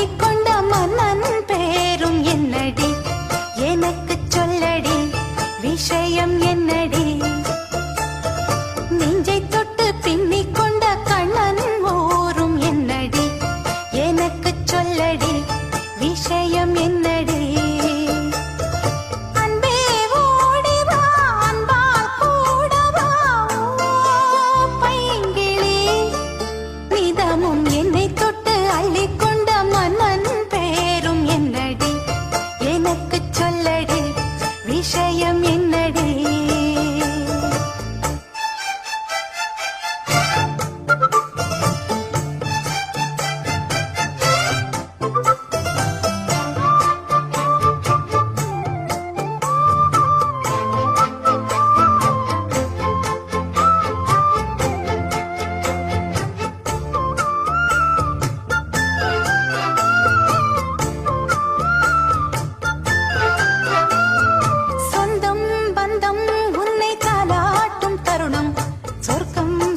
அள்ளிக்கொண்ட மன்னன் பேரும் என்னடி எனக்கு சொல்லடி விஷயம் என்னடி நெஞ்சை தொட்டு பின்னிக் கொண்ட கண்ணன் ஊரும் என்னடி எனக்கு சொல்லடி விஷயம் என்னடி விஷயம் என்னடி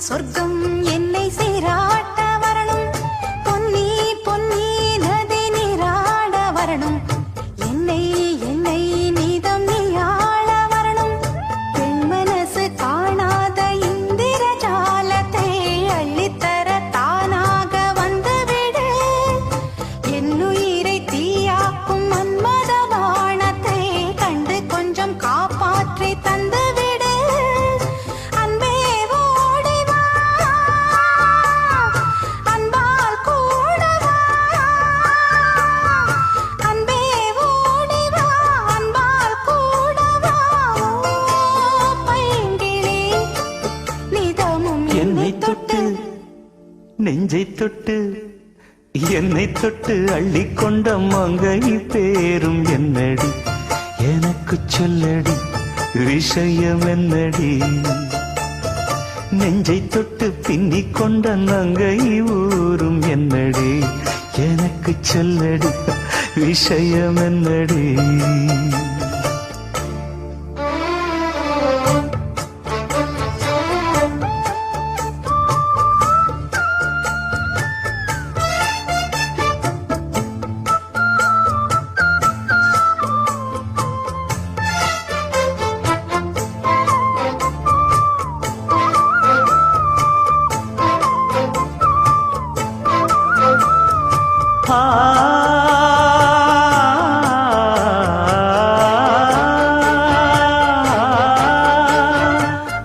சொர்க்கம் என்னை சீராட்ட வரணும் பொன்னி பொன்னி நதி நீராட வரணும் என்னை என்னை நீதம் நீயாள வரணும் பெண் மனசு காணாத இந்திர ஜாலத்தை அள்ளித்தர தானாக வந்துவிடு என்னுயிரை தீயாக்கும் மன்மத வானத்தை கண்டு கொஞ்சம் காப்பாற்றி தந்துவிடு நெஞ்சை தொட்டு என்னை தொட்டு அள்ளிக்கொண்ட மங்கை பேரும் என்னடி எனக்கு சொல்லடி விஷயம் என்னடி நெஞ்சை தொட்டு பின்னிக் கொண்ட நங்கை ஊரும் என்னடி எனக்கு சொல்லடி விஷயம் என்னடி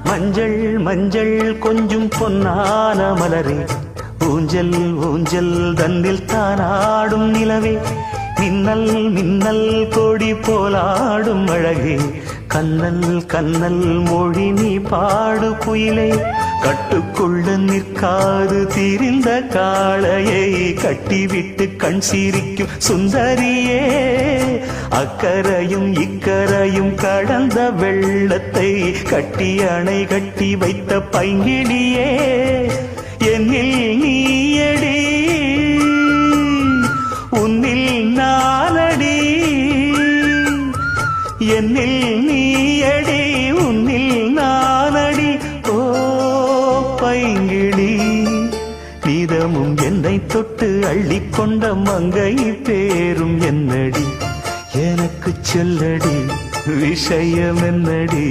மஞ்சள் மஞ்சள் கொஞ்சம் பொன்னான மலரே ஊஞ்சல் ஊஞ்சல் தன்னில் தானாடும் நிலவே மின்னல் மின்னல் கொடி போலாடும் அழகே கண்ணல் கண்ணல் மொழி நீ பாடு குயிலே கட்டுக்குள்ள நிற்காது தீரிந்த காளையை கட்டிவிட்டு கண் சிரிக்கும் சுந்தரியே அக்கரையும் இக்கரையும் கடந்த வெள்ளத்தை கட்டி அணை கட்டி வைத்த பைங்கிளியே என்னில் நீயடி உன்னில் நானடி என்னில் நீயடி உன்னில் நானடி ஓ பைங்கிளி நீதமும் என்னை தொட்டு அள்ளிக்கொண்ட மங்கை பேரும் என்னடி எனக்கு சொல்லடி விஷயம் என்னடி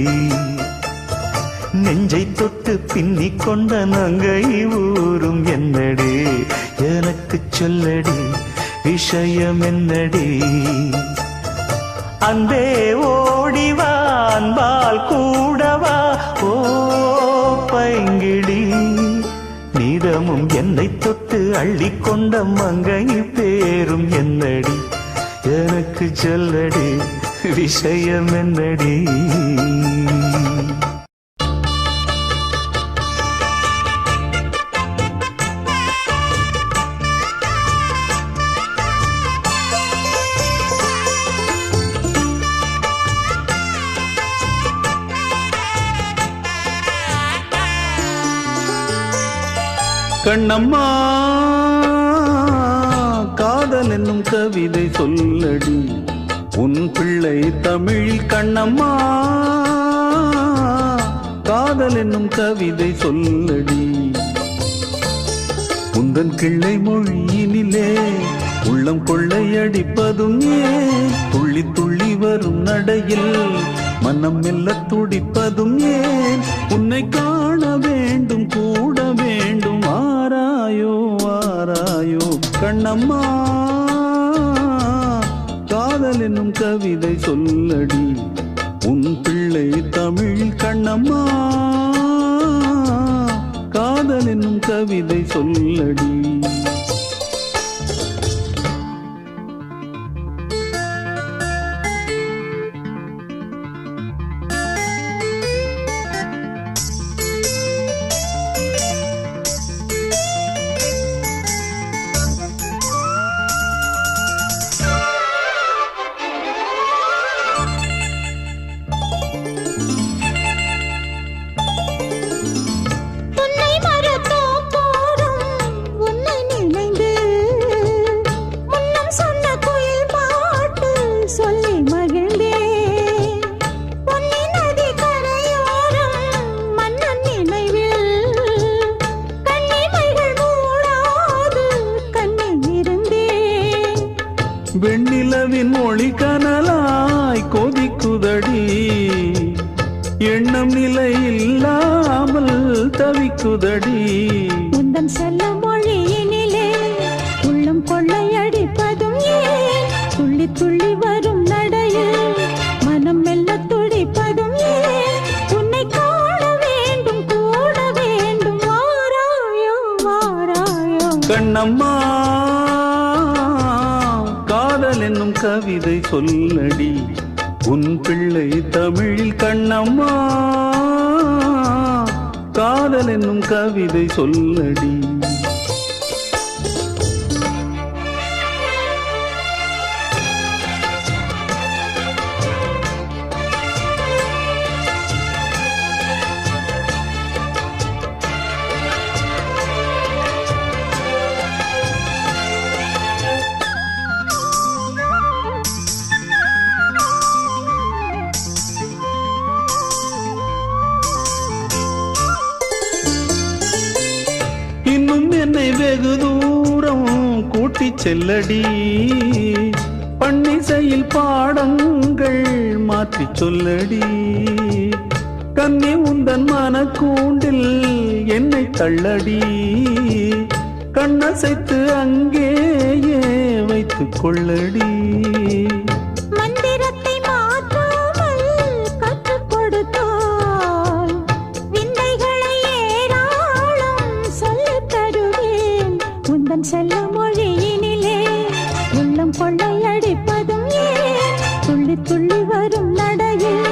நெஞ்சை தொட்டு பின்னிக் கொண்ட நங்கை ஊரும் என்னடி எனக்கு சொல்லடி விஷயம் என்னடி அன்பே ஓடிவா அன்பால் கூடவா ஓ பைங்கிளி நீதமும் என்னை தொட்டு அள்ளிக்கொண்ட மங்கை பேரும் என்னடி எனக்கு சொல்லடி விஷயம் என்னடி கண்ணம்மா காதல் என்னும் கவிதை சொல்லடி உன் பிள்ளை தமிழில் கண்ணம்மா காதல் என்னும் கவிதை சொல்லடி உந்தன் கிள்ளை மொழியினிலே உள்ளம் கொள்ளையடிப்பதும் ஏன் துள்ளி துள்ளி வரும் நடையில் மனம் மெல்ல துடிப்பதும் ஏன் உன்னை காண வேண்டும் கூட வேண்டும் ஆராயோ ஆராயோ கண்ணம்மா காதல் என்னும் கவிதை சொல்லடி உன் பிள்ளை தமிழ் கண்ணம்மா காதல் என்னும் கவிதை சொல்லடி உன்னை மறக்கோ போதும் உன்னை நினைந்து முன்னம் சொன்ன குயில் பாட்டு சொல்லி மகிழ்ந்தேன் பொன்னி நதி கரையோரம் மன்னன் நினைவில் கண்ணிமைகள் மூடாது கண்ணில் இருந்தேன் வெண்ணிலவின் மொழி கனலாய் கொதிக்குதடி எண்ணம் நிலை இல்லாமல் தவிக்குதடி உந்தன் செல்ல மொழியினிலே உள்ளம் கொள்ளையடிப்பதும் ஏன் துள்ளி துள்ளி வரும் நடையில் மனம் மெல்ல துடிப்பதும் ஏன் உன்னை காண வேண்டும் கூட வேண்டும் வாராயோ வாராயோ கண்ணம்மா காதல் என்னும் கவிதை சொல்லடி உன் பிள்ளை தமிழில் கண்ணம்மா காதல் என்னும் கவிதை சொல்லடி இன்னும் என்னை வெகு தூரம் கூட்டிச் செல்லடி பன்னிசையில் பாடங்கள் மாற்றிச் சொல்லடி கன்னி உந்தன் மனக்கூண்டில் என்னை தள்ளடி கண்ணசைத்து அங்கேயே வைத்துக் கொள்ளடி மந்திரத்தை மாற்றாமல் கற்றுக் கொடுத்தால் விந்தைகளை ஏராளம் சொல்லித் தருவேன் உந்தன் செல்ல மொழியினிலே உள்ளம் கொள்ளையடிப்பதும் ஏன் துள்ளி துள்ளி வரும் நடையில்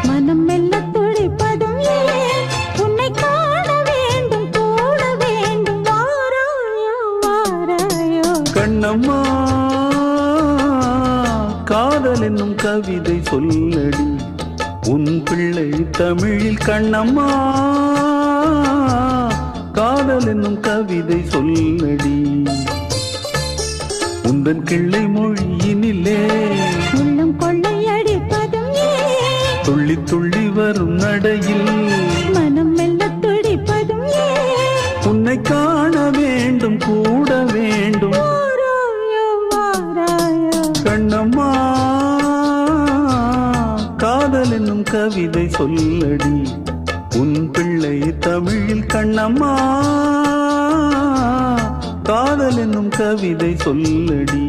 மனம் மெல்ல துடிப்பதும் ஏன் உன்னை காண வேண்டும் கூட வேண்டும் வாராயோ வாராயோ கண்ணம்மா காதல் என்னும் கவிதை சொல்லடி உன் பிள்ளை தமிழில் கண்ணம்மா காதல் என்னும் கவிதை சொல்லடி உந்தன் கிள்ளை மொழியினிலே உள்ளம் கொள்ளையடிப்பதும் ஏன் துள்ளி துள்ளி வரும் நடையில் மனம் மெல்ல துடிப்பதும் ஏன் உன்னை காண வேண்டும் கூட வேண்டும் வாராயோ வாராயோ கண்ணம்மா காதல் என்னும் கவிதை சொல்லடி உன் பிள்ளை தமிழில் கண்ணம்மா காதல் என்னும் கவிதை சொல்லடி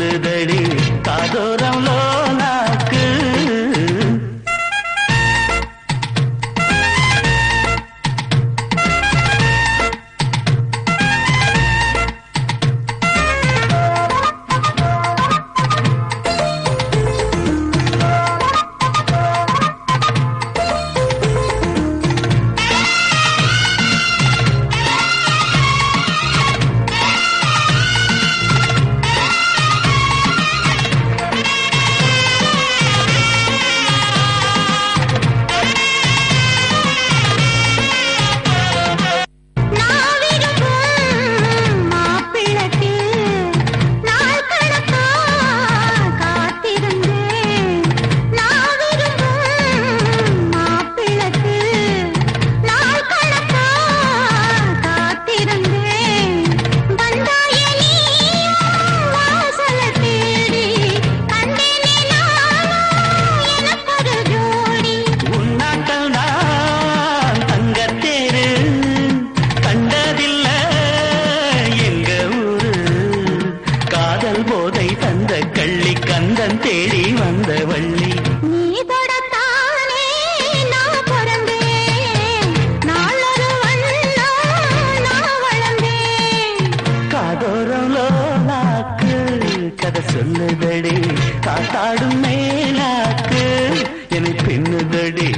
சொல்லுதடி காதோரம் லோலாக்கு. சொல்லுதடி காத்தாடும் மேலாக்கு என்னை பின்னுதடி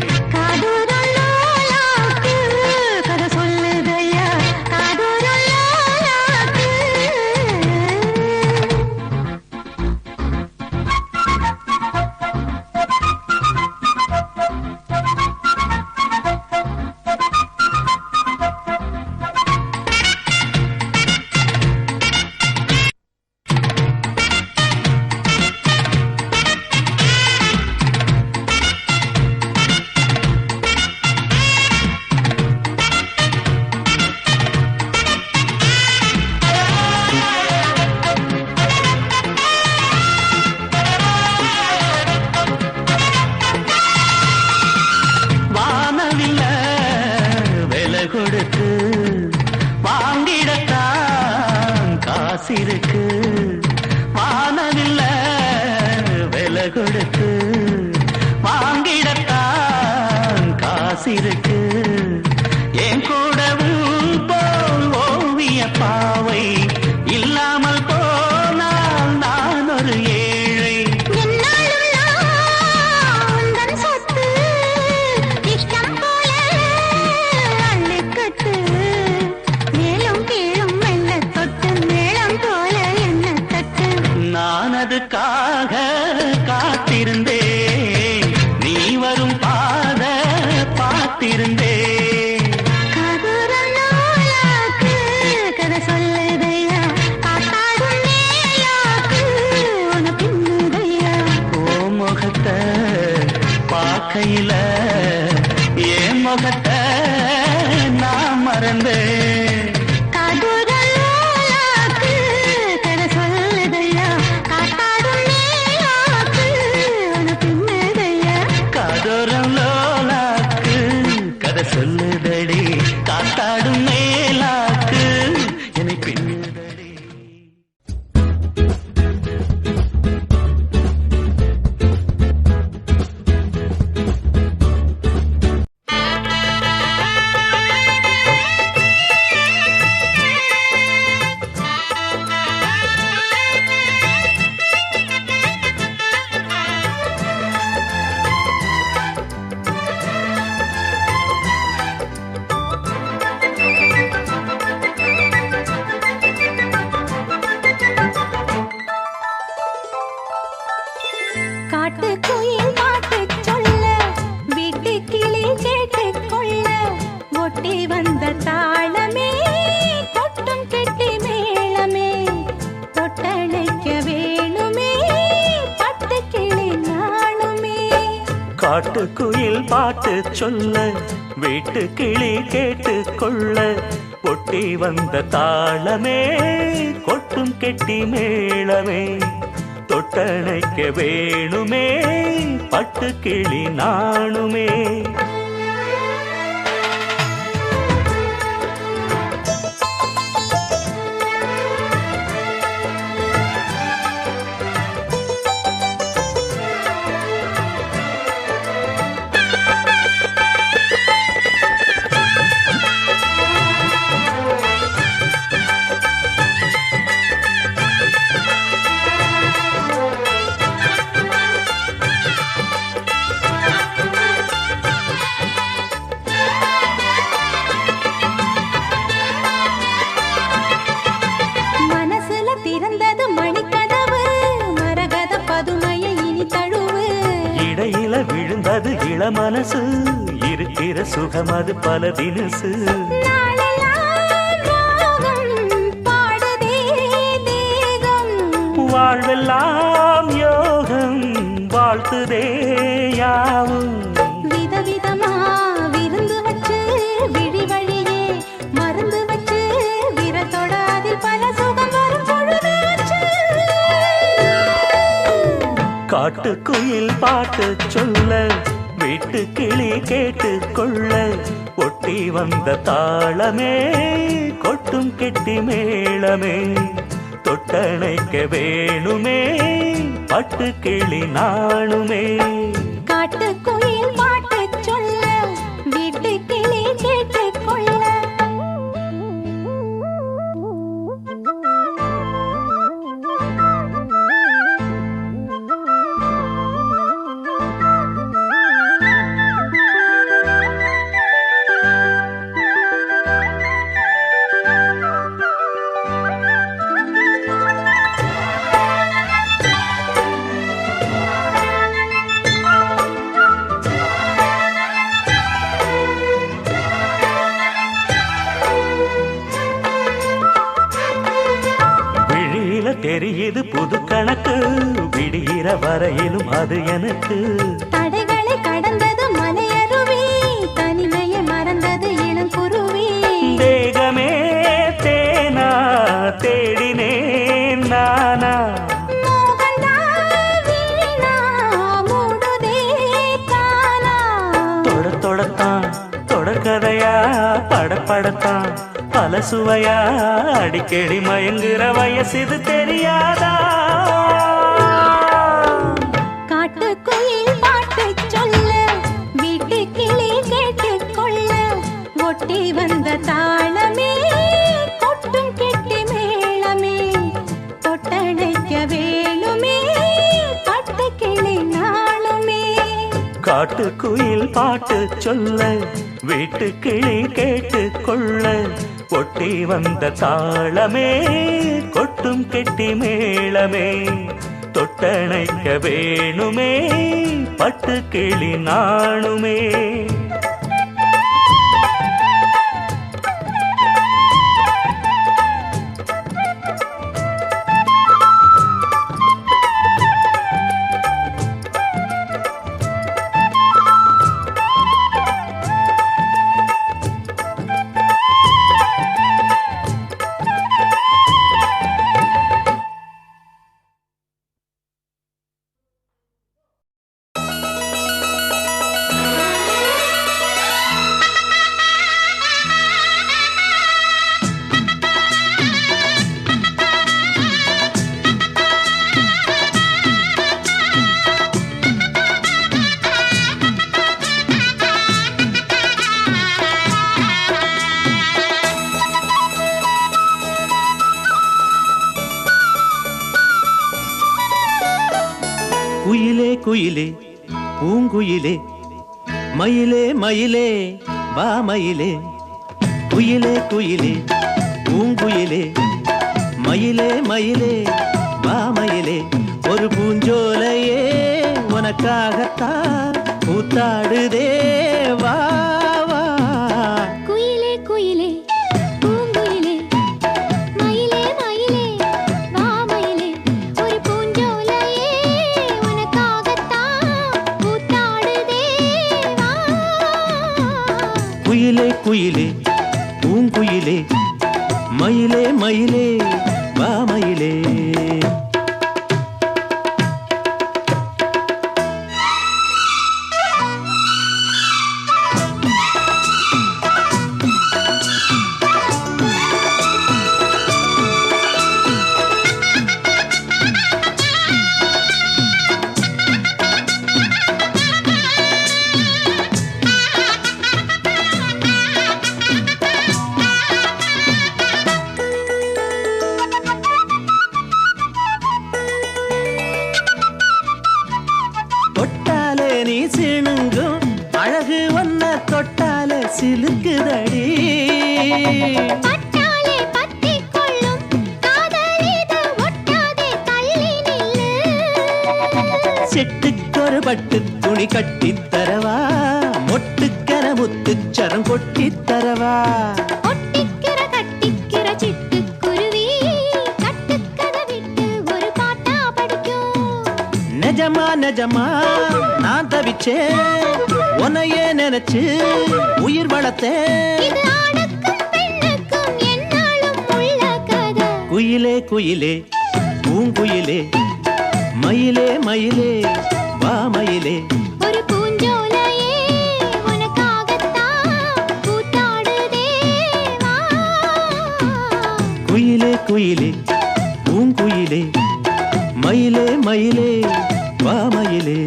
கொடுத்து வாங்கிடத்தான் காசிருக்கு வானவில்ல விலை கொடுத்து வாங்கிடத்தான் காசிருக்கு என் கூடவும் போல் ஓவிய பாவை இல்லாமல் போனால் நான் ஒரு ஏழை அதுக்காக காத்திருந்தேன் நீ வரும் பாத பார்த்திருந்தேன் கதை சொல்லுதையா காத்தாடும் பின்னுதையா ஓ முகத்தை பார்க்கையில என் முகத்தை நான் மறந்தேன் சொல்லுதடி காத்தாடும் மேலாக்கு என்னை பின்னுதடி காட்டுக்குயில் பாட்டு சொல்ல வீட்டு கிளி கேட்டு கொள்ள ஒட்டி வந்த தாளமே கொட்டும் கெட்டி மேளமே தொட்டழைக்க வேணுமே பட்டு கிளி நாணுமே காட்டுக்குயில் பாட்டு சொல்ல வீட்டு கிளி கேட்டு கொள்ள ஒட்டி வந்த தாளமே கொட்டும் கெட்டி மேளமே தொட்டணைக்க வேணுமே பட்டு கிளி நாணுமே பிள்ள மனசு இருக்கிற சுகம் அது பல தினசு நாளெல்லாம் ராகம் பாடுதே தேகம். வாழ்வெல்லாம் யோகம் வாழ்த்துதே யாவும் விதவிதமா விருந்து வச்சு விழி வழியே மருந்து வச்சு விரத்தோட அதில் பல சுகம் வரும் பொழுதாச்சு. காட்டுக்குயில் பாட்டு சொல்ல வீட்டு கிளி கேட்டு கொள்ள ஒட்டி வந்த தாளமே கொட்டும் கெட்டி மேளமே தொட்டணைக்க வேணுமே பட்டு கிளி நாணுமே. காட்டுக்குயில் பாட்டு சொல்ல வீட்டு கிளி கேட்டு கொள்ள. தெரியுது புது கணக்கு விடுகிற வரையிலும் அது எனக்கு. தடைகளை கடந்தது மலையருவி தனிமையை மறந்தது இளங்குருவி. தேகமே தேனா தேடினேன் நானா தொடத்தான் தொடர்கதையா படப்படத்தான் பல சுவையா அடிக்கடி மயங்குற வயசு தெரியாதா. காட்டுக்குயில் பாட்டு சொல்ல வீட்டு கிளி கேட்டு கொள்ள ஒட்டி வந்த தாளமே கொட்டும் கெட்டி மேளமே தொட்டணைக்க வேணுமே பட்டு கிளி நாளுமே. காட்டுக்குயில் பாட்டு சொல்ல வீட்டு கிளி கேட்டு கொள்ள ஒட்டி வந்த தாளமே கொட்டும் கெட்டி மேளமே தொட்டணைக்க வேணுமே பட்டு கிளி நாணுமே. குயிலே குயிலே பூங்குயிலே மயிலே மயிலே வா மயிலே. குயிலே குயிலே பூங்குயிலே மயிலே மயிலே வா மயிலே. ஒரு பூஞ்சோலையே உனக்காகத்தான் கூத்தாடுதே வா வா. குயிலே குயிலே பூங்குயிலே மயிலே மயிலே வா மயிலே. ஒரு பூஞ்சோலையே உனக்காகத்தான் கூத்தாடுதே வா. குயிலே குயிலே பூங்குயிலே மயிலே மயிலே வா மயிலே. நீ சிணுங்கும் அழகு ஒன்ன தொட்டாலே சிலுக்குதடி. பட்டாலே பத்தி கொள்ளும் காதலிது ஒட்டாதே தள்ளி நில்லு. சிட்டுக்கொரு பட்டு துணி கட்டித் தரவா மொட்டுக்கர முத்துச்சரம் கொட்டித் தரவா ஒட்டிக்கிற கட்டிக்கிற சிட்டுக்குருவி கட்டுக்கதை விட்டு ஒரு பாட்டா படிக்கும். நிஜமா நிஜமா நான் தவிச்சேன் உன்னையே நினைச்சு உயிர் வளர்த்தேன். இது ஆணுக்கும் பெண்ணுக்கும் எந்நாளும் உள்ள கதை. குயிலே குயிலே பூங்குயிலே மயிலே மயிலே வா மயிலே ஒரு பூஞ்சோலையே உனக்காகத்தான் கூத்தாடுதே வா. குயிலே குயிலே பூங்குயிலே மயிலே மயிலே வா மயிலே.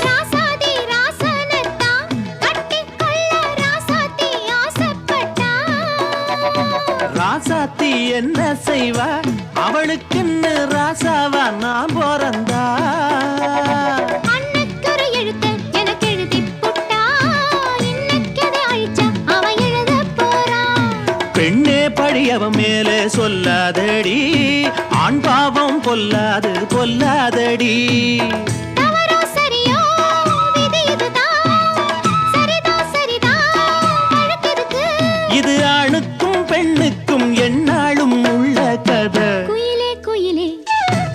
ராசாதி ராசனத்தான் கட்டிக்கொள்ள ராசாத்தி ஆசைப்பட்டா. ராசாத்தி என்ன செய்வா அவளுக்குன்னு ராசாவா நான் பிறந்தா. அன்னைக்கொரு எழுத்து எனக்கு எழுதிப் புட்டா. இன்னைக்கதை அழிச்சா அவன் எழுதப் போறான். பெண்ணே படியவன் மேலே சொல்லாதடி ஆண் பாவம் கொல்லாது கொல்லாதடி. தவறோ சரியோ விதி இதுதான். சரிதான் சரிதான் வழக்கெதுக்கு? இது ஆணுக்கும் பெண்ணுக்கும் எந்நாளும் உள்ள கதை. குயிலே குயிலே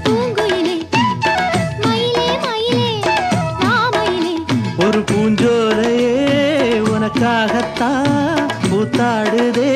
பூங்குயிலே மயிலே மயிலே வா மயிலே. ஒரு பூஞ்சோலையே உனக்காகத்தான் கூத்தாடுதே